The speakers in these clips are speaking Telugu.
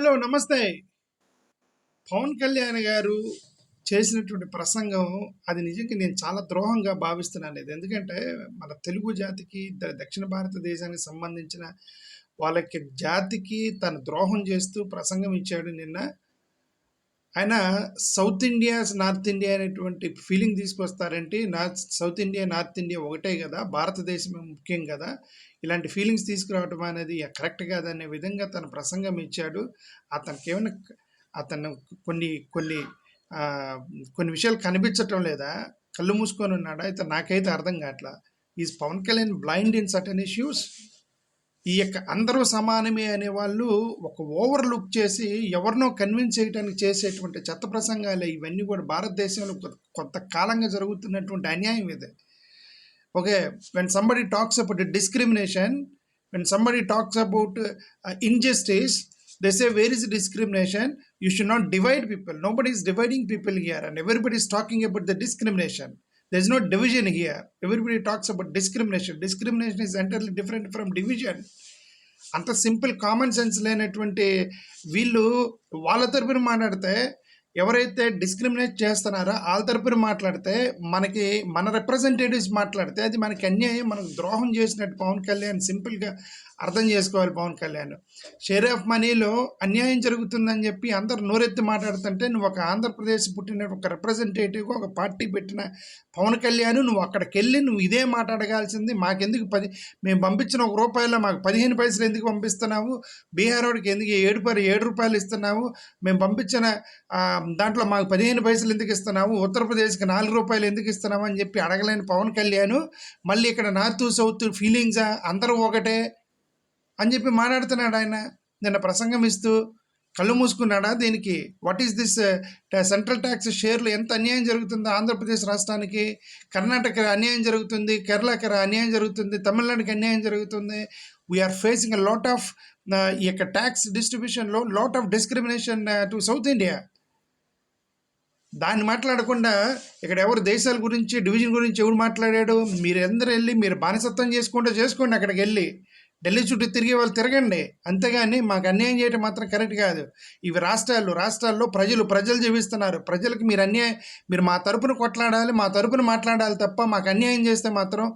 హలో నమస్తే. పవన్ కళ్యాణ్ గారు చేసినటువంటి ప్రసంగం అది నిజంగా నేను చాలా ద్రోహంగా భావిస్తున్నాను ఇది. ఎందుకంటే మన తెలుగు జాతికి దక్షిణ భారతదేశానికి సంబంధించిన వాళ్ళకి జాతికి తను ద్రోహం చేస్తూ ప్రసంగం ఇచ్చాడు నిన్న. ఆయన సౌత్ ఇండియా నార్త్ ఇండియా అనేటువంటి ఫీలింగ్ తీసుకొస్తారంటే సౌత్ ఇండియా నార్త్ ఇండియా ఒకటే కదా, భారతదేశమే ముఖ్యం కదా, ఇలాంటి ఫీలింగ్స్ తీసుకురావడం అనేది కరెక్ట్ కాదనే విధంగా తన ప్రసంగం ఇచ్చాడు. అతను కొన్ని కొన్ని కొన్ని విషయాలు కనిపించటం లేదా, కళ్ళు మూసుకొని ఉన్నాడా, ఇతను నాకైతే అర్థం కావట్లా. Is Pawan Kalyan blind in certain issues? ఈ యొక్క అందరూ సమానమే అనే వాళ్ళు ఒక ఓవర్ లుక్ చేసి ఎవరినో కన్విన్స్ చేయడానికి చేసేటువంటి చెత్త ప్రసంగాలే ఇవన్నీ కూడా భారతదేశంలో కొంత కాలంగా జరుగుతున్నటువంటి అన్యాయం ఇది. Okay, when somebody talks about discrimination, when somebody talks about injustice, they say where is discrimination? You should not divide people. Nobody is dividing people here, and everybody is talking about the discrimination. There is no division here. Everybody talks about discrimination. Discrimination is entirely different from division. అంత సింపుల్ కామన్ సెన్స్ లేనటువంటి వీళ్ళు వాళ్ళ తరపున మాట్లాడితే, ఎవరైతే డిస్క్రిమినేట్ చేస్తున్నారో వాళ్ళ తరపున మాట్లాడితే, మన రిప్రజెంటేటివ్స్ మాట్లాడితే అది మనకి అన్యాయం, మనకు ద్రోహం చేసినట్టు పవన్ కళ్యాణ్ సింపుల్గా అర్థం చేసుకోవాలి. పవన్ కళ్యాణ్ షేర్ ఆఫ్ మనీలో అన్యాయం జరుగుతుందని చెప్పి అందరు నోరెత్తి మాట్లాడుతుంటే, నువ్వు ఒక ఆంధ్రప్రదేశ్ పుట్టిన ఒక రిప్రజెంటేటివ్గా ఒక పార్టీ పెట్టిన పవన్ కళ్యాణ్ నువ్వు అక్కడికి వెళ్ళి నువ్వు ఇదే మాట్లాడగాల్సింది. మాకెందుకు మేము పంపించిన ₹1 మాకు 15 పైసలు ఎందుకు పంపిస్తున్నావు? బీహార్ వాడికి ఎందుకు 7 రూపాయలు ఇస్తున్నావు? మేము పంపించిన దాంట్లో మాకు 15 పైసలు ఎందుకు ఇస్తున్నావు? ఉత్తరప్రదేశ్కి ₹4 ఎందుకు ఇస్తున్నావు అని చెప్పి అడగలేని పవన్ కళ్యాణ్ మళ్ళీ ఇక్కడ నార్త్ సౌత్ ఫీలింగ్సా, అందరూ ఒకటే అని చెప్పి మాట్లాడుతున్నాడు. ఆయన నిన్న ప్రసంగం ఇస్తూ కళ్ళు మూసుకున్నాడా దీనికి? What is this central tax షేర్లు ఎంత అన్యాయం జరుగుతుందో ఆంధ్రప్రదేశ్ రాష్ట్రానికి, కర్ణాటక అన్యాయం జరుగుతుంది, కేరళకి అన్యాయం జరుగుతుంది, తమిళనాడుకి అన్యాయం జరుగుతుంది. We're facing a lot of ఈ యొక్క ట్యాక్స్ డిస్ట్రిబ్యూషన్లో lot of discrimination to south India. దాన్ని మాట్లాడకుండా ఇక్కడ ఎవరు దేశాల గురించి డివిజన్ గురించి ఎవరు మాట్లాడాడు? మీరందరూ వెళ్ళి మీరు బానిసత్వం చేసుకోండి, అక్కడికి వెళ్ళి ఢిల్లీ చుట్టూ తిరిగే వాళ్ళు తిరగండి, అంతేగాని మాకు అన్యాయం చేయడం మాత్రం కరెక్ట్ కాదు. ఇవి రాష్ట్రాల్లో ప్రజలు జీవిస్తున్నారు. ప్రజలకు మీరు మా తరపున కొట్లాడాలి, మా తరపున మాట్లాడాలి తప్ప మాకు అన్యాయం చేస్తే మాత్రం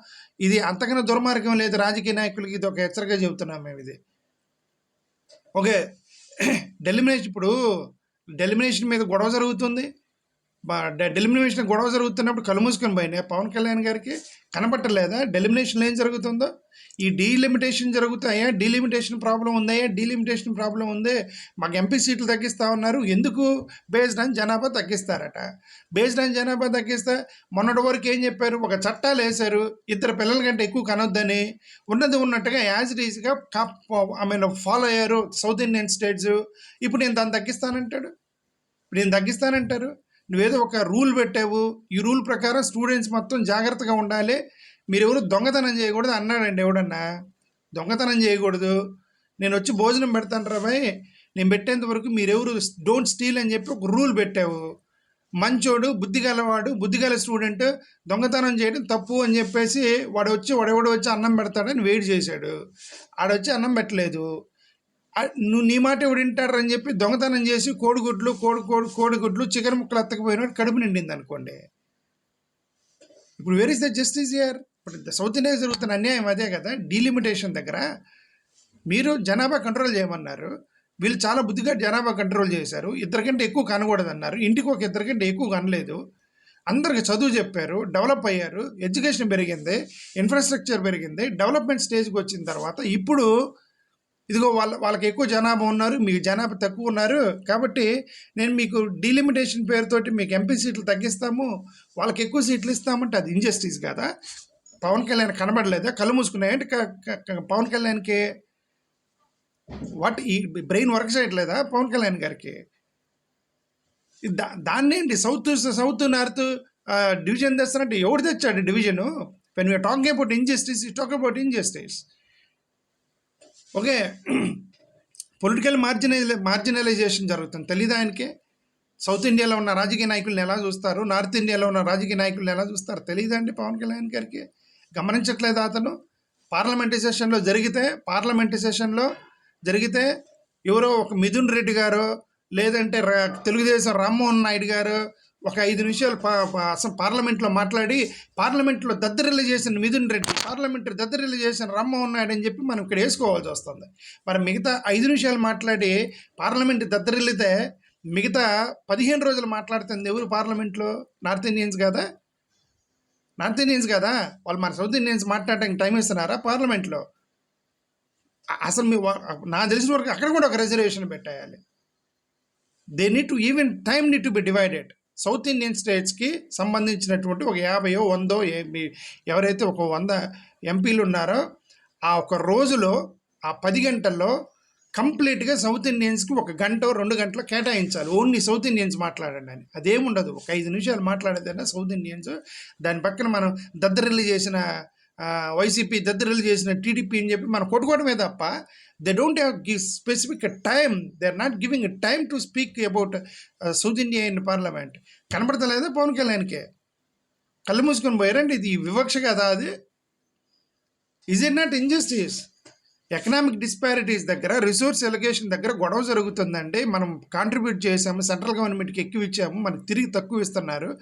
ఇది అంతకన్నా దుర్మార్గం లేదు. రాజకీయ నాయకులకి ఇది ఒక హెచ్చరిక చెబుతున్నాం మేము. ఇది ఓకే. డెలిమినేషన్ మీద గొడవ జరుగుతుంది. డెలిమినేషన్ గొడవ జరుగుతున్నప్పుడు కళ్ళు మూసుకొని పోయినాయి పవన్ కళ్యాణ్ గారికి కనపట్టలేదా? డెలిమినేషన్లో ఏం జరుగుతుందో? ఈ డీలిమిటేషన్ జరుగుతాయా? డీలిమిటేషన్ ప్రాబ్లం ఉందయ్యా? డీలిమిటేషన్ ప్రాబ్లం ఉంది. మాకు ఎంపీ సీట్లు తగ్గిస్తా ఉన్నారు. ఎందుకు? బేస్డ్ ఆన్ జనాభా తగ్గిస్తారట. బేస్డ్ ఆన్ జనాభా తగ్గిస్తే మొన్నటి వరకు ఏం చెప్పారు? ఒక చట్టాలు వేశారు, 2 పిల్లల కంటే ఎక్కువ కనొద్దని. ఉన్నది ఉన్నట్టుగా యాజ్ ఇట్ ఈజ్గా ఫాలో అయ్యారు సౌత్ ఇండియన్ స్టేట్స్. ఇప్పుడు నేను దాన్ని తగ్గిస్తానంటారు. నువ్వేదో ఒక రూల్ పెట్టావు, ఈ రూల్ ప్రకారం స్టూడెంట్స్ మొత్తం జాగ్రత్తగా ఉండాలి, మీరెవరు దొంగతనం చేయకూడదు అన్నాడండి. ఎవడన్నా దొంగతనం చేయకూడదు, నేను వచ్చి భోజనం పెడతాను రా భయ్, నేను పెట్టేంత వరకు మీరెవరు డోంట్ స్టీల్ అని చెప్పి ఒక రూల్ పెట్టావు. మంచోడు, బుద్ధిగల స్టూడెంట్ దొంగతనం చేయడం తప్పు అని చెప్పేసి వాడెవడు వచ్చి అన్నం పెడతాడని వెయిట్ చేశాడు. ఆడొచ్చి అన్నం పెట్టలేదు. నువ్వు నీ మాట ఎవడు వింటారని చెప్పి దొంగతనం చేసి కోడిగుడ్లు చికెన్ ముక్కలు అత్తకపోయినట్టు కడుపు నిండింది అనుకోండి. ఇప్పుడు where is the justice here? ఇప్పుడు సౌత్ ఇండియా జరుగుతున్న అన్యాయం అదే కదా. డీలిమిటేషన్ దగ్గర మీరు జనాభా కంట్రోల్ చేయమన్నారు, వీళ్ళు చాలా బుద్ధిగా జనాభా కంట్రోల్ చేశారు. 2 కంటే ఎక్కువ కనకూడదన్నారు, ఇంటికి ఒక 2 కంటే ఎక్కువ కనలేదు. అందరికి చదువు చెప్పారు, డెవలప్ అయ్యారు, ఎడ్యుకేషన్ పెరిగింది, ఇన్ఫ్రాస్ట్రక్చర్ పెరిగింది. డెవలప్మెంట్ స్టేజ్కి వచ్చిన తర్వాత ఇప్పుడు ఇదిగో వాళ్ళకి ఎక్కువ జనాభా ఉన్నారు, మీకు జనాభా తక్కువ ఉన్నారు, కాబట్టి నేను మీకు డీలిమిటేషన్ పేరుతోటి మీకు ఎంపీ సీట్లు తగ్గిస్తాము, వాళ్ళకి ఎక్కువ సీట్లు ఇస్తామంటే అది ఇంజస్టిస్ కదా? పవన్ కళ్యాణ్ కనబడలేదా? కళ్ళు మూసుకున్నాయంటే పవన్ కళ్యాణ్కి ఈ బ్రెయిన్ వర్క్ చేయట్లేదా పవన్ కళ్యాణ్ గారికి? దాన్నేంటి సౌత్ నార్త్ డివిజన్ తెస్తానంటే ఎవడు తెచ్చాడు division? When you are talking about injustice, you talk about injustice. Okay, political marginalization జరుగుతుంది. తెలీదా ఆయనకి? సౌత్ ఇండియాలో ఉన్న రాజకీయ నాయకులను ఎలా చూస్తారు, నార్త్ ఇండియాలో ఉన్న రాజకీయ నాయకులను ఎలా చూస్తారు తెలీదా అండి పవన్ కళ్యాణ్ గారికి? గమనించట్లేదా అతను? పార్లమెంటరీ సెషన్లో జరిగితే ఎవరో ఒక మిథున్ రెడ్డి గారు, లేదంటే తెలుగుదేశం రామ్మోహన్ నాయుడు గారు ఒక 5 నిమిషాలు అసలు పార్లమెంట్లో మాట్లాడి, పార్లమెంట్లో దద్దరిల్లు చేసిన మిథున్ రెడ్డి, పార్లమెంట్లో దద్దరిల్లు చేసిన రామ్మోహన్ నాయుడు అని చెప్పి మనం ఇక్కడ వేసుకోవాల్సి వస్తుంది. మరి మిగతా 5 నిమిషాలు మాట్లాడి పార్లమెంట్ దద్దరిల్లితే మిగతా 15 రోజులు మాట్లాడుతుంది ఎవరు పార్లమెంట్లో? నార్త్ ఇండియన్స్ కదా, నార్త్ ఇండియన్స్ కదా. వాళ్ళు మన సౌత్ ఇండియన్స్ మాట్లాడటానికి టైం ఇస్తున్నారా పార్లమెంట్లో? అసలు నాకు తెలిసిన వరకు అక్కడ కూడా ఒక రిజర్వేషన్ పెట్టేయాలి. They need to even time need to be divided. South Indian స్టేట్స్కి సంబంధించినటువంటి ఒక 50 100 ఎవరైతే ఒక 100 ఎంపీలు ఉన్నారో ఆ ఒక రోజులో ఆ 10 గంటల్లో కంప్లీట్గా సౌత్ ఇండియన్స్కి 1 గంట 2 గంటలు కేటాయించాలి. ఓన్లీ సౌత్ ఇండియన్స్ మాట్లాడండి అని. అదేముండదు. ఒక 5 నిమిషాలు మాట్లాడేదన్నా సౌత్ ఇండియన్స్. దాని పక్కన మనం దద్దరిల్లు చేసిన వైసీపీ, దద్దరిల్లు చేసిన టీడీపీ అని చెప్పి మనం కొట్టుకోవడమే తప్ప they don't have give specific time. They are not giving time to speak about south India in parliament. కనపడతలేదా పవన్ కళ్యాణ్కే? కళ్ళు మూసుకొని పోయారండి. ఇది వివక్ష కదా అది? Is it not injustice? Economic disparities దగ్గర, రిసోర్స్ ఎలొకేషన్ దగ్గర గొడవ జరుగుతుందండి. మనం కాంట్రిబ్యూట్ చేసాము, సెంట్రల్ గవర్నమెంట్కి ఎక్కువ ఇచ్చాము, మనకు తిరిగి తక్కువ ఇస్తున్నారు.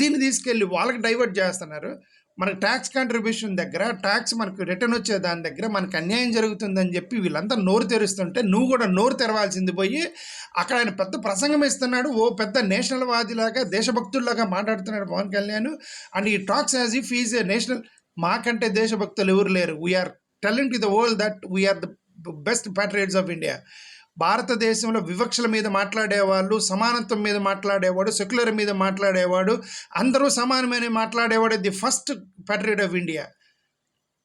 దీన్ని తీసుకెళ్ళి వాళ్ళకి డైవర్ట్ చేస్తున్నారు. మనకు ట్యాక్స్ కాంట్రిబ్యూషన్ దగ్గర, ట్యాక్స్ మనకు రిటర్న్ వచ్చే దాని దగ్గర మనకు అన్యాయం జరుగుతుందని చెప్పి వీళ్ళంతా నోరు తెరుస్తుంటే నువ్వు కూడా నోరు తెరవాల్సింది పోయి అక్కడ ఆయన పెద్ద ప్రసంగం ఇస్తున్నాడు. ఓ పెద్ద నేషనల్ వాదిలాగా, దేశభక్తుల్లాగా మాట్లాడుతున్నాడు పవన్ కళ్యాణ్. అండ్ ఈ talks as if is a national. మాకంటే దేశభక్తులు ఎవరు లేరు. We're telling to the world that we're the best patriots of India. భారతదేశంలో వివక్షల మీద మాట్లాడేవాళ్ళు, సమానత్వం మీద మాట్లాడేవాడు, సెక్యులర్ మీద మాట్లాడేవాడు, అందరూ సమానమైన మాట్లాడేవాడు the first patriot of India.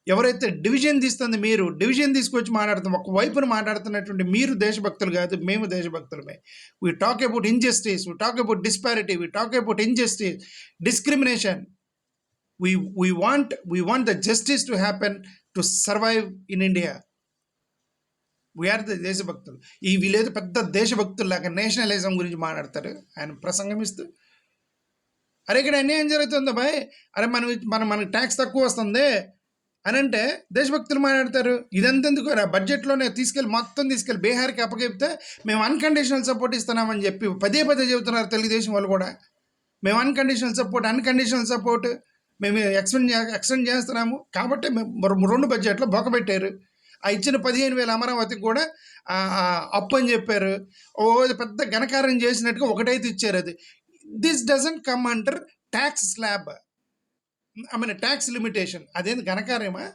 ఎవరైతే డివిజన్ తీస్తుంది, మీరు డివిజన్ తీసుకొచ్చి మాట్లాడుతాం, ఒకవైపున మాట్లాడుతున్నటువంటి మీరు దేశభక్తులు కాదు, మేము దేశభక్తులమే. We talk about injustice, we talk about disparity, we talk about injustice, discrimination. We want the justice to happen to survive in India. We're the దేశభక్తులు. ఈ వీళ్ళేదో పెద్ద దేశభక్తుల్లాగా నేషనలిజం గురించి మాట్లాడతారు ఆయన ప్రసంగం ఇస్తూ. అరే ఇక్కడ అన్యాయం జరుగుతుందా బాయ్, అరే మనకి ట్యాక్స్ తక్కువ వస్తుంది అని అంటే దేశభక్తులు మాట్లాడతారు. ఇదంతెందుకు? బడ్జెట్లోనే మొత్తం తీసుకెళ్ళి బీహార్కి అప్పగిస్తే మేము అన్కండిషనల్ సపోర్ట్ ఇస్తున్నామని చెప్పి పదే చెబుతున్నారు తెలుగుదేశం వాళ్ళు కూడా. మేము అన్కండిషనల్ సపోర్ట్ మేము ఎక్స్టెండ్ చేస్తున్నాము కాబట్టి మేము 2 బడ్జెట్లో బొక్కబెట్టారు. ఆ ఇచ్చిన 15,000 అమరావతికి కూడా అప్పు అని చెప్పారు. పెద్ద ఘనకార్యం చేసినట్టుగా ఒకటైతే ఇచ్చారు. అది this doesn't come under tax slab, tax limitation. అదేంటి ఘనకార్యమా?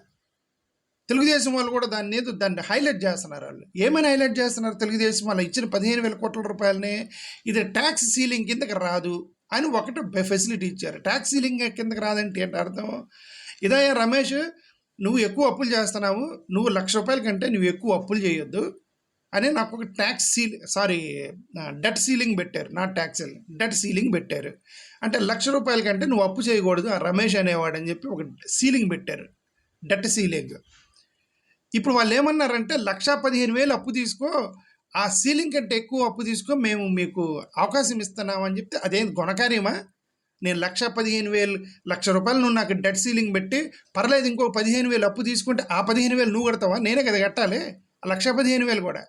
తెలుగుదేశం వాళ్ళు కూడా దాన్ని హైలైట్ చేస్తున్నారు. వాళ్ళు ఏమైనా హైలైట్ చేస్తున్నారు? తెలుగుదేశం వాళ్ళు ఇచ్చిన 15,000 కోట్ల రూపాయలని ఇది ట్యాక్స్ సీలింగ్ కిందకి రాదు అని ఒకటి ఫెసిలిటీ ఇచ్చారు. ట్యాక్స్ సీలింగ్ కిందకి రాదంటే ఏంటి అర్థం? ఇదయ్యా రమేష్, నువ్వు ఎక్కువ అప్పులు చేస్తున్నావు, నువ్వు ₹1,00,000 కంటే నువ్వు ఎక్కువ అప్పులు చేయొద్దు అని నాకు ఒక డెట్ సీలింగ్ పెట్టారు. Not tax ceiling, debt ceiling పెట్టారు. అంటే ₹1,00,000 కంటే నువ్వు అప్పు చేయకూడదు ఆ రమేష్ అనేవాడు అని చెప్పి ఒక సీలింగ్ పెట్టారు, డెట్ సీలింగ్. ఇప్పుడు వాళ్ళు ఏమన్నారంటే 1,15,000 అప్పు తీసుకో, ఆ సీలింగ్ కంటే ఎక్కువ అప్పు తీసుకో, మేము మీకు అవకాశం ఇస్తున్నామని చెప్తే అదేం గుణకార్యమా? నేను 1,15,000 ₹1,00,000 నువ్వు నాకు డెట్ సీలింగ్ పెట్టి పర్లేదు ఇంకో 15,000 అప్పు తీసుకుంటే ఆ 15,000 నువ్వు కడతావా? నేనే కదా కట్టాలి ఆ 1,15,000 కూడా.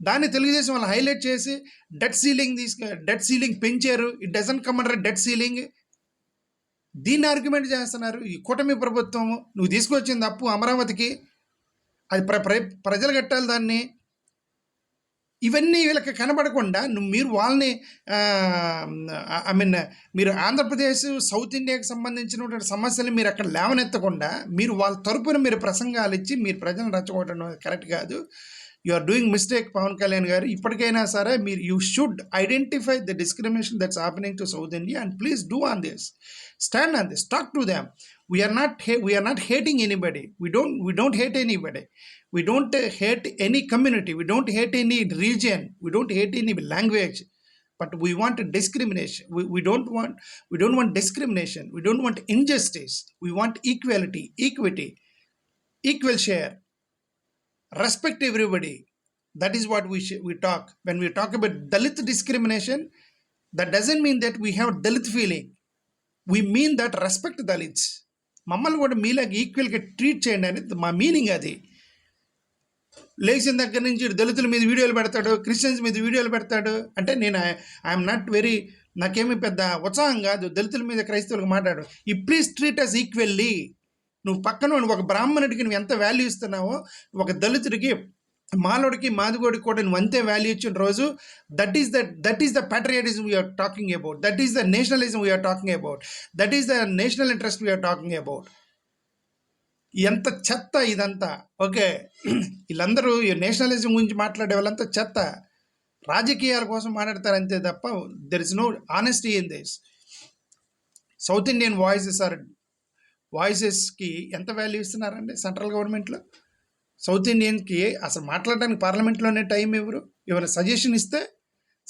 దాన్ని తెలుగుదేశం వాళ్ళు హైలైట్ చేసి డెట్ సీలింగ్ పెంచారు. It doesn't come under debt ceiling. దీన్ని ఆర్గ్యుమెంట్ చేస్తున్నారు ఈ కూటమి ప్రభుత్వము. నువ్వు తీసుకొచ్చింది అప్పు అమరావతికి, అది ప్రజలు కట్టాలి దాన్ని. ఇవన్నీ వీళ్ళకి కనబడకుండా మీరు వాళ్ళని మీరు ఆంధ్రప్రదేశ్, సౌత్ ఇండియాకి సంబంధించినటువంటి సమస్యలు మీరు అక్కడ లేవనెత్తకుండా మీరు వాళ్ళ తరపున మీరు ప్రసంగాలు ఇచ్చి మీరు ప్రజలను రచ్చగొట్టడం కరెక్ట్ కాదు. You are doing mistake Pawan Kalyan గారు. ఇప్పటికైనా సరే మీరు you should identify the discrimination that's happening to south India and please do on this, stand on this, talk to them. We are not hating anybody. We don't hate anybody. We don't hate any community. We don't hate any region. We don't hate any language. But we want discrimination. We don't want discrimination. We don't want injustice. We want equality, equity, equal share. Respect everybody. That is what we talk. When we talk about Dalit discrimination, that doesn't mean that we have Dalit feeling. We mean that respect Dalits. మమ్మల్ని కూడా మీలాగా ఈక్వల్గా ట్రీట్ చేయండి అనేది మా మీనింగ్. అది లేచిన దగ్గర నుంచి దళితుల మీద వీడియోలు పెడతాడు, క్రిస్టియన్స్ మీద వీడియోలు పెడతాడు. అంటే నేను ఐఎమ్ నాట్ వెరీ, నాకేమీ పెద్ద ఉత్సాహం కాదు దళితుల మీద క్రైస్తవులకు మాట్లాడు. ఈ ప్లీజ్ ట్రీట్ అస్ ఈక్వల్లీ. నువ్వు పక్కన ఒక బ్రాహ్మణుడికి నువ్వు ఎంత వాల్యూ ఇస్తున్నావో ఒక దళితుడికి, మాలోడికి, మాదిగోడికి కూడా నువ్వు అంతే వాల్యూ ఇచ్చిన రోజు that is the patriotism we are talking about, that is the nationalism we are talking about, that is the national interest we are talking about. ఎంత చెత్త ఇదంతా. ఓకే, వీళ్ళందరూ ఈ నేషనలిజం గురించి మాట్లాడే వాళ్ళంతా చెత్త, రాజకీయాల కోసం మాట్లాడతారు అంతే తప్ప there is no honesty in this. South Indian వాయిసెస్కి ఎంత వాల్యూ ఇస్తున్నారండి సెంట్రల్ గవర్నమెంట్లో? సౌత్ ఇండియన్కి అసలు మాట్లాడడానికి పార్లమెంట్లోనే టైం ఎవరు? ఎవరైనా సజెషన్ ఇస్తే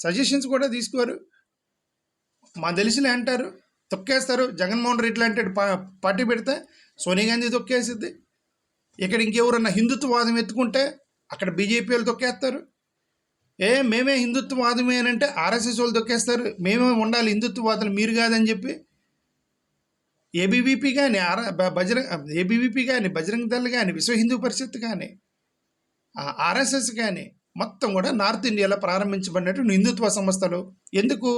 సజెషన్స్ కూడా తీసుకోరు. మా తెలిసిలే అంటారు, తొక్కేస్తారు. జగన్మోహన్ రెడ్డి లాంటి పార్టీ పెడితే సోనియా గాంధీ తొక్కేసిద్ది. ఇక్కడ ఇంకెవరన్నా హిందుత్వవాదం ఎత్తుకుంటే అక్కడ బీజేపీ వాళ్ళు తొక్కేస్తారు. మేమే హిందుత్వవాదమే అని అంటే ఆర్ఎస్ఎస్ వాళ్ళు తొక్కేస్తారు. మేమే ఉండాలి హిందుత్వవాదులు, మీరు కాదని చెప్పి. ఏబీవీపీ కానీ ఏబీవీపీ కానీ, బజరంగ్ దళ్ కానీ, విశ్వ హిందూ పరిషత్ కానీ, ఆర్ఎస్ఎస్ కానీ మొత్తం కూడా నార్త్ ఇండియాలో ప్రారంభించబడినట్టు హిందుత్వ సంస్థలు. ఎందుకు?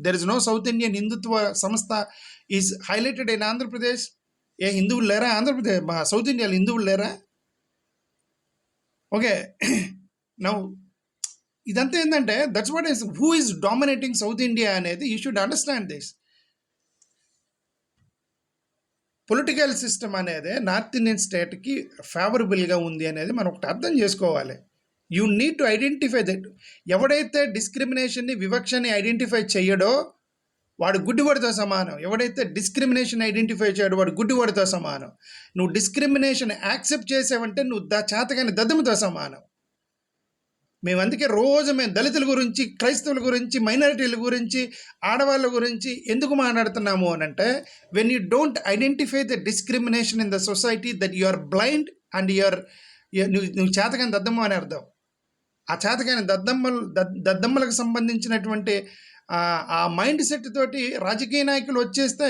There is no south Indian Hindutva సంస్థ ఈజ్ హైలైటెడ్ ఇన్ ఆంధ్రప్రదేశ్. ఏ హిందువులు లేరా ఆంధ్రప్రదేశ్, సౌత్ ఇండియాలో హిందువులు లేరా? ఓకే, నౌ ఇదంతా ఏంటంటే that's what is who is dominating south India అనేది you should understand this. Political system అనేది నార్త్ ఇండియన్ స్టేట్కి ఫేవరబుల్గా ఉంది అనేది మనం ఒకటి అర్థం చేసుకోవాలి. You need to identify that. ఎవడైతే డిస్క్రిమినేషన్ని, వివక్షని ఐడెంటిఫై చేయడో వాడు గుడ్డివాడితో సమానం. ఎవడైతే డిస్క్రిమినేషన్ ఐడెంటిఫై చేయడో వాడు గుడ్డివాడితో సమానం. నువ్వు డిస్క్రిమినేషన్ యాక్సెప్ట్ చేసావంటే నువ్వు చేతగాని దద్దముతో సమానం. మేము అందుకే రోజు మేము దళితుల గురించి, క్రైస్తవుల గురించి, మైనారిటీల గురించి, ఆడవాళ్ళ గురించి ఎందుకు మాట్లాడుతున్నాము అని అంటే, when you don't identify the discrimination in the society that you are blind and నువ్వు చేతగాని దద్దమ్మ అని అర్థం. ఆ చేతగాని దద్దమ్మలకు సంబంధించినటువంటి ఆ మైండ్ సెట్ తోటి రాజకీయ నాయకులు వచ్చేస్తే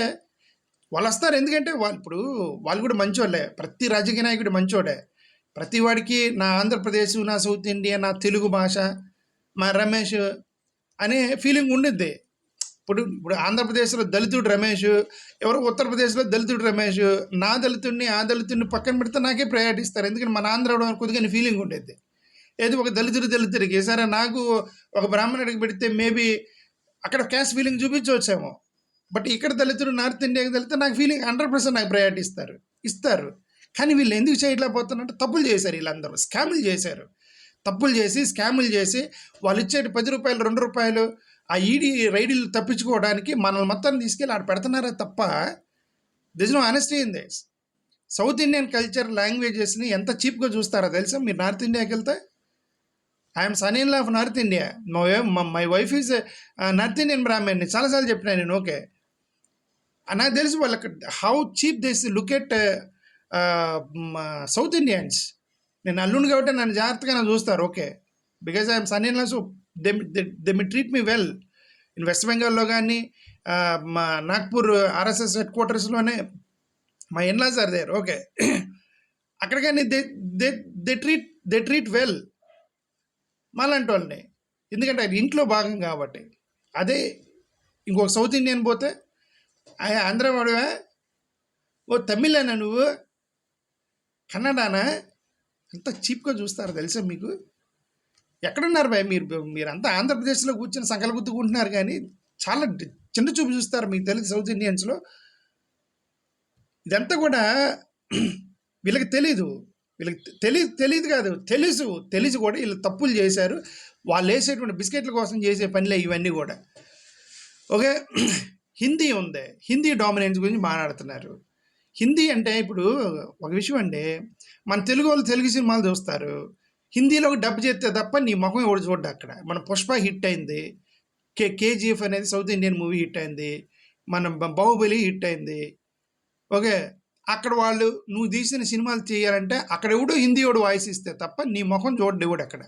వాళ్ళు వస్తారు. ఎందుకంటే వాళ్ళు కూడా మంచోళ్ళే. ప్రతి రాజకీయ నాయకుడు మంచోడే. ప్రతి వాడికి నా ఆంధ్రప్రదేశ్, నా సౌత్ ఇండియా, నా తెలుగు భాష, మా రమేష్ అనే ఫీలింగ్ ఉండిద్ది. ఇప్పుడు ఆంధ్రప్రదేశ్లో దళితుడు రమేష్, ఎవరో ఉత్తరప్రదేశ్లో దళితుడు రమేష్, నా దళితుడిని ఆ దళితుడిని పక్కన పెడితే నాకే ప్రయారిటీ ఇస్తారు. ఎందుకంటే మన ఆంధ్ర కొద్దిగా ఫీలింగ్ ఉండేది. ఏదో ఒక దళితుడికి సరే నాకు ఒక బ్రాహ్మణుడికి పెడితే మేబీ అక్కడ క్యాస్ట్ ఫీలింగ్ చూపించవచ్చేమో. బట్ ఇక్కడ దళితుడు నార్త్ ఇండియాకి వెళ్తే నాకు ఫీలింగ్ 100% నాకు ప్రయారిటీ ఇస్తారు. కానీ వీళ్ళు ఎందుకు చేయలేకపోతున్నారంటే తప్పులు చేశారు. వీళ్ళందరూ స్కాములు చేశారు. స్కాములు చేసి వాళ్ళు ఇచ్చేటి 10 రూపాయలు, 2 రూపాయలు ఆ ఈడీ రైడీలు తప్పించుకోవడానికి మనల్ని మొత్తాన్ని తీసుకెళ్ళి ఆడ పెడుతున్నారా తప్ప this no honesty in this. South Indian culture, లాంగ్వేజెస్ని ఎంత చీప్గా చూస్తారో తెలుసా మీరు నార్త్ ఇండియాకి వెళ్తే? I'm son in law of north India. My wife is north Indian బ్రాహ్మణ్ని చాలాసార్లు చెప్పినా నేను. ఓకే, నాకు తెలుసు వాళ్ళకి how cheap this look at south Indians. నేను అల్లుండి కాబట్టి నన్ను జాగ్రత్తగా చూస్తారు. Okay, because I'm son in law, so they me treat me well. In west బెంగాల్లో కానీ, మా నాగ్పూర్ ఆర్ఎస్ఎస్ హెడ్ క్వార్టర్స్లోనే మా ఇన్లాస్ ఆర్ దేర్. ఓకే, అక్కడ కానీ దే ట్రీట్ వెల్ మాలాంటి వాళ్ళని. ఎందుకంటే అది ఇంట్లో భాగం కాబట్టి. అదే ఇంకొక సౌత్ ఇండియన్ పోతే ఆంధ్ర వాడువా, ఓ తమిళనా, నువ్వు కన్నడానా, అంత చీప్గా చూస్తారు తెలుసా మీకు? ఎక్కడున్నారు భయ్ మీరంతా ఆంధ్రప్రదేశ్లో కూర్చొని సంకలు గుర్తుకుంటున్నారు కానీ చాలా చిన్న చూపు చూస్తారు మీకు తెలుసు సౌత్ ఇండియన్స్లో. ఇదంతా కూడా వీళ్ళకి తెలీదు. తెలియదు కాదు, తెలుసు కూడా వీళ్ళు తప్పులు చేశారు. వాళ్ళు వేసేటువంటి బిస్కెట్ల కోసం చేసే పనిలే ఇవన్నీ కూడా. ఓకే, హిందీ ఉంది, హిందీ డామినెన్స్ గురించి మాట్లాడుతున్నారు. హిందీ అంటే ఇప్పుడు ఒక విషయం అండి, మన తెలుగు వాళ్ళు తెలుగు సినిమాలు చూస్తారు, హిందీలో డబ్ చేస్తే తప్ప నీ ముఖం ఎవడు చూడ్డు. అక్కడ మన పుష్ప హిట్ అయింది, కేజీఎఫ్ అనేది సౌత్ ఇండియన్ మూవీ హిట్ అయింది, మన బాహుబలి హిట్ అయింది. ఓకే, అక్కడ వాళ్ళు నువ్వు తీసిన సినిమాలు చేయాలంటే అక్కడ ఎవడో హిందీ వాడు వాయిస్ ఇస్తే తప్ప నీ ముఖం చూడ్డు ఎవడు అక్కడ.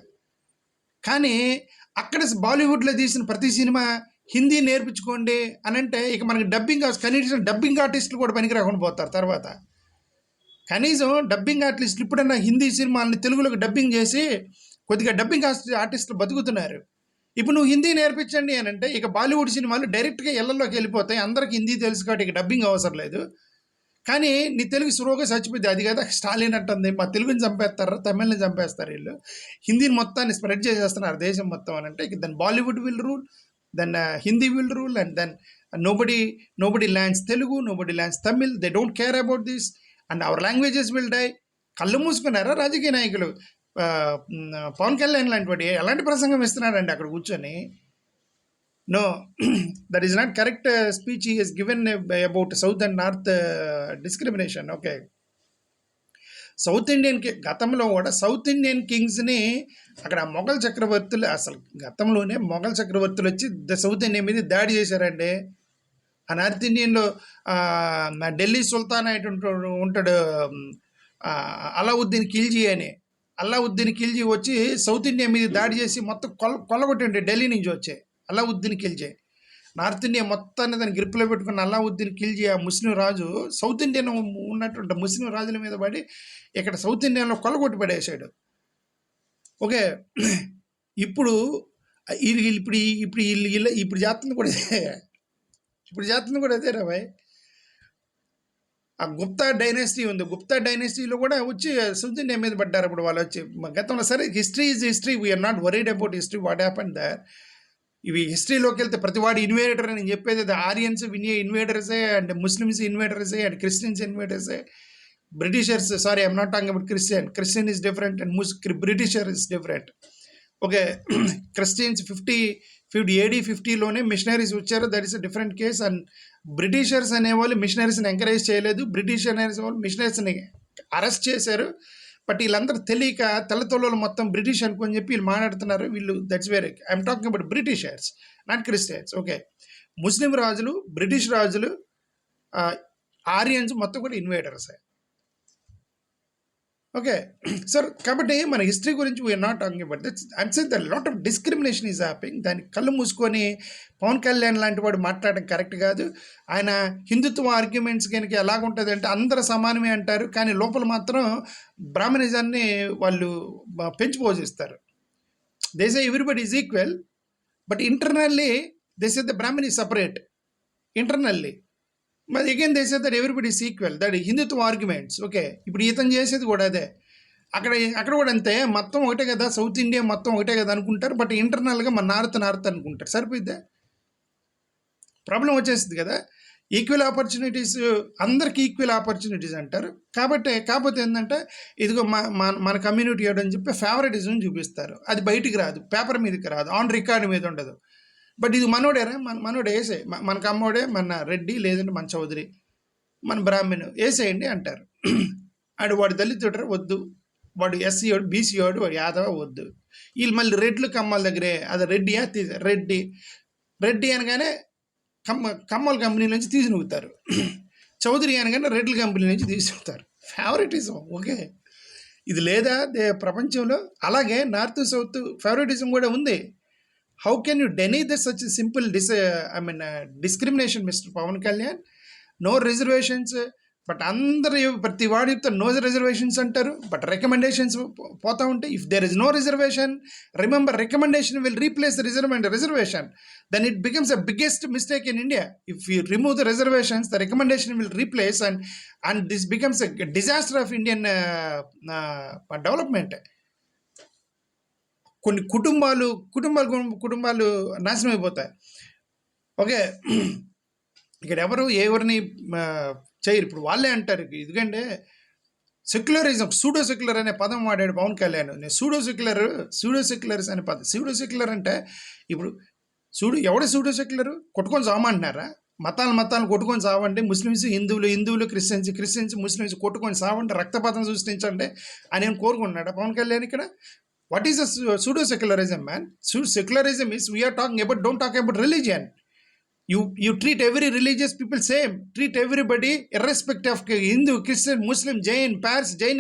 కానీ అక్కడ బాలీవుడ్లో తీసిన ప్రతి సినిమా హిందీ నేర్పించుకోండి అని అంటే ఇక మనకి కనీసం డబ్బింగ్ ఆర్టిస్టులు కూడా పనికి రాకుండా పోతారు తర్వాత. కనీసం డబ్బింగ్ ఆర్టిస్టులు ఇప్పుడన్నా హిందీ సినిమాలని తెలుగులోకి డబ్బింగ్ చేసి కొద్దిగా డబ్బింగ్ ఆర్టిస్టులు బతుకుతున్నారు. ఇప్పుడు నువ్వు హిందీ నేర్పించండి అని అంటే ఇక బాలీవుడ్ సినిమాలు డైరెక్ట్గా ఇళ్లలోకి వెళ్ళిపోతాయి. అందరికి హిందీ తెలుసు కాబట్టి ఇక డబ్బింగ్ అవసరం లేదు. కానీ నీ తెలుగు సులువుగా చచ్చిపోద్ది. అది కదా స్టాలిన్ అంటుంది, మా తెలుగుని చంపేస్తారు, తమిళని చంపేస్తారు, వీళ్ళు హిందీని మొత్తాన్ని స్ప్రెడ్ చేసేస్తున్నారు దేశం మొత్తం అని అంటే then Bollywood will rule, then Hindi will rule, and then nobody lands Telugu, nobody lands Tamil, they don't care about this, and our languages will die. కళ్ళు మూసుకున్నారా రాజకీయ నాయకులు? పవన్ కళ్యాణ్ లాంటి వాడు ఎలాంటి ప్రసంగం ఇస్తున్నాడండి అక్కడ కూర్చొని? No, that is not correct speech he Hess given about south and north discrimination. Okay, south Indian గతంలో కూడా సౌత్ ఇండియన్ కింగ్స్ని అక్కడ మొఘల్ చక్రవర్తులు, అసలు గతంలోనే మొఘల్ చక్రవర్తులు వచ్చి సౌత్ ఇండియన్ మీద దాడి చేశారండి. ఆ నార్త్ ఇండియన్లో ఢిల్లీ సుల్తాన్ అయితే ఉంటాడు అలావుద్దీన్ ఖిల్జీ అని. అలావుద్దీన్ ఖిల్జీ వచ్చి సౌత్ ఇండియా మీద దాడి చేసి మొత్తం కొల్లగొట్టండి ఢిల్లీ నుంచి వచ్చే అలావుద్దీన్ ఖిల్జీ. నార్త్ ఇండియా మొత్తాన్ని దాన్ని గ్రిప్లో పెట్టుకున్న అలావుద్దీన్ ఖిల్జీ ఆ ముస్లిం రాజు సౌత్ ఇండియన్ ఉన్నటువంటి ముస్లిం రాజుల మీద పడి ఇక్కడ సౌత్ ఇండియాలో కొల్లగొట్టి పడేసాడు. ఓకే, ఇప్పుడు ఇప్పుడు ఇప్పుడు ఇప్పుడు చేస్తుంది కూడా అదే రాబాయ్. ఆ గుప్తా డైనాసిటీ ఉంది, గుప్తా డైనాసిటీలో కూడా వచ్చి సౌత్ ఇండియా మీద పడ్డారు. ఇప్పుడు వాళ్ళు వచ్చి గతంలో సరే history is history, we're not worried about history, what happened there. ఇవి హిస్టరీలోకి వెళ్తే ప్రతివాడు ఇన్వేడర్ అని చెప్పేది ఆరియన్స్ ఇన్వేడర్సే, అండ్ ముస్లిమ్స్ ఇన్వేడర్సే, అండ్ క్రిస్టియన్స్ ఇన్వేడర్సే, Britishers, sorry I'm not talking about Christian is different and Britisher is different. Okay, Christians 50 AD 50లోనే మిషనరీస్ వచ్చారు, that is a different case. And Britishers అనేవాళ్ళు మిషనరీస్ని ఎంకరేజ్ చేయలేదు, బ్రిటిష్ అనేవాళ్ళు మిషనరీస్ని అరెస్ట్ చేశారు. బట్ వీళ్ళందరూ తెలియక తెల్లతోళ్ళు మొత్తం బ్రిటిష్ అనుకొని చెప్పి వీళ్ళు మాట్లాడుతున్నారు. వీళ్ళు దట్స్ వేరే, I'm talking about Britishers, not Christians. Okay, Muslim రాజులు, బ్రిటిష్ రాజులు, ఆరియన్స్ మొత్తం కూడా ఇన్వేడర్సే. ఓకే సార్, కాబట్టి మన హిస్టరీ గురించి we are not talking about that. I'm saying that lot of discrimination is happening. దానికి కళ్ళు మూసుకొని పవన్ కళ్యాణ్ లాంటి వాడు మాట్లాడడం కరెక్ట్ కాదు. ఆయన హిందుత్వ ఆర్గ్యుమెంట్స్ కనుక ఎలాగుంటుంది అంటే అందరూ సమానమే అంటారు, కానీ లోపల మాత్రం బ్రాహ్మణిజాన్ని వాళ్ళు పెంచి పోషిస్తారు. They say everybody is equal, but internally they say the Brahmin is separate internally. మరి again they say that everybody is equal, that Hindutva arguments. Okay, ఇప్పుడు ఇతను చేసేది కూడా అదే. అక్కడ కూడా అంతే, మొత్తం ఒకటే కదా, సౌత్ ఇండియా మొత్తం ఒకటే కదా అనుకుంటారు, బట్ ఇంటర్నల్గా మన నార్త్ అనుకుంటారు. సరిపోద్దా? ప్రాబ్లం వచ్చేస్తుంది కదా. ఈక్వల్ ఆపర్చునిటీస్, అందరికి ఈక్వల్ ఆపర్చునిటీస్ అంటారు. కాకపోతే ఏంటంటే ఇదిగో మన కమ్యూనిటీ అని చెప్పి ఫేవరెటిజం చూపిస్తారు. అది బయటికి రాదు, పేపర్ మీదకి రాదు, ఆన్ రికార్డు మీద ఉండదు. బట్ ఇది మనోడేరా, మనోడు వేసే, మనకు అమ్మోడే, మన రెడ్డి లేదంటే మన చౌదరి, మన బ్రాహ్మణ్ వేసేయండి అంటారు. వాడు దళితుడు వద్దు, వాడు ఎస్సీ వాడు, బీసీ వాడు, వాడు యాదవ వద్దు. వీళ్ళు మళ్ళీ రెడ్లు కమ్మల దగ్గరే, అది రెడ్డియా రెడ్డి అనగానే కమ్మల కంపెనీ నుంచి తీసునుగుతారు, చౌదరి అనగానే రెడ్ల కంపెనీ నుంచి తీసుకుతారు. ఫేవరెటిజం. ఓకే, ఇది లేదా ప్రపంచంలో? అలాగే నార్త్ సౌత్ ఫేవరెటిజం కూడా ఉంది. How can you deny this such a simple discrimination, Mr. Pawan Kalyan? No reservations, but అందరు ప్రతి వాడు చెప్తారు నో రిజర్వేషన్స్ అంటారు, బట్ రికమెండేషన్స్ పోతా ఉంటాయి. If there is no reservation, remember recommendation will replace the reservation. Then it becomes the biggest mistake in India. If you remove the reservations, the recommendation will replace, and this becomes a disaster of Indian development. కొన్ని కుటుంబాలు నాశనం అయిపోతాయి. ఓకే, ఇక్కడ ఎవరిని చేయరు. ఇప్పుడు వాళ్ళే అంటారు, ఎందుకంటే సెక్యులరిజం, సూడో సెక్యులర్ అనే పదం వాడాడు పవన్ కళ్యాణ్. నేను సూడో సెక్యులర్స్ అనే పదం. సూడో సెక్యులర్ అంటే ఇప్పుడు ఎవడు సూడో సెక్యులర్? కొట్టుకొని చావమంటున్నారా? మతాలను కొట్టుకొని సావండి, ముస్లిమ్స్ హిందువులు క్రిస్టియన్స్ ముస్లిమ్స్ కొట్టుకొని సావండి, రక్తపాతం సృష్టించండి అని నేను కోరుకుంటున్నాడా పవన్ కళ్యాణ్ ఇక్కడ? What is a pseudo-secularism, man? Secularism is, we are talking about, don't talk about religion. You treat every religious people same. Treat everybody irrespective of Hindu, Christian, Muslim, Jain, Pars, Jain.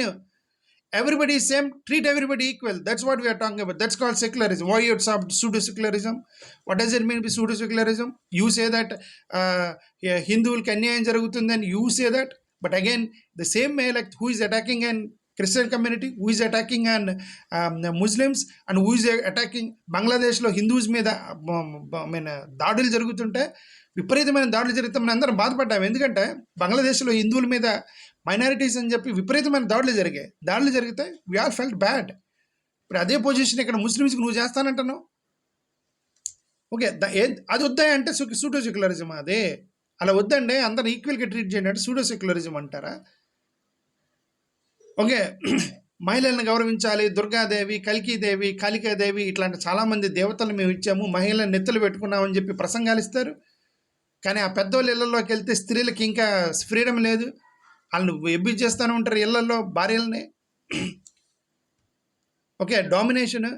Everybody is same. Treat everybody equal. That's what we are talking about. That's called secularism. Why it's pseudo-secularism? What does it mean by pseudo-secularism? You say that Hinduవులకి అన్యాయం జరుగుతుందని you say that. But again, the same way, like, who is attacking an Christian community, who is attacking an Muslims, and who is attacking బంగ్లాదేశ్లో హిందూస్ మీద దాడులు జరుగుతుంటే, విపరీతమైన దాడులు జరిగితే మనం అందరం బాధపడ్డాము. ఎందుకంటే బంగ్లాదేశ్లో హిందువుల మీద మైనారిటీస్ అని చెప్పి విపరీతమైన దాడులు జరిగాయి. దాడులు జరిగితే వీ ఆల్ ఫెల్ట్ బ్యాడ్. ఇప్పుడు అదే పొజిషన్ ఇక్కడ ముస్లిమ్స్కి నువ్వు చేస్తానంటున్నావు. ఓకే, అది వద్దా అంటే సూడో సెక్యులరిజం. అదే అలా వద్దండి, అందరూ ఈక్వల్గా ట్రీట్ చేయండి అంటే సూడో సెక్యులరిజం అంటారా? ఓకే, మహిళలను గౌరవించాలి, దుర్గాదేవి, కల్కీదేవి, కాళికాదేవి ఇట్లాంటి చాలామంది దేవతలు మేము ఇచ్చాము, మహిళలను నెత్తులు పెట్టుకున్నామని చెప్పి ప్రసంగాలు ఇస్తారు. కానీ ఆ పెద్దోళ్ళ ఇళ్లలోకి వెళ్తే స్త్రీలకి ఇంకా ఫ్రీడమ్ లేదు. వాళ్ళని ఎబ్యూజ్ చేస్తూనే ఉంటారు ఇళ్లలో భార్యలని. ఓకే, డామినేషన్,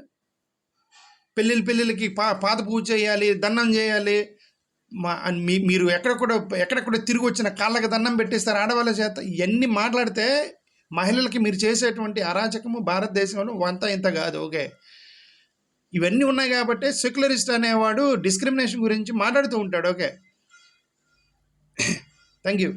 పెళ్ళిళ్ళకి పాద పూజ చేయాలి, దండం చేయాలి. మీరు ఎక్కడెక్కడ తిరిగి వచ్చిన కాళ్ళకి దండం పెట్టిస్తారు ఆడవాళ్ళ చేత. ఇవన్నీ మాట్లాడితే మహిళలకి మీరు చేసేటువంటి అరాచకము భారతదేశంలో అంతా ఇంత కాదు. ఓకే, ఇవన్నీ ఉన్నాయి కాబట్టి సెక్యులరిస్ట్ అనేవాడు డిస్క్రిమినేషన్ గురించి మాట్లాడుతూ ఉంటాడు. Okay, thank you.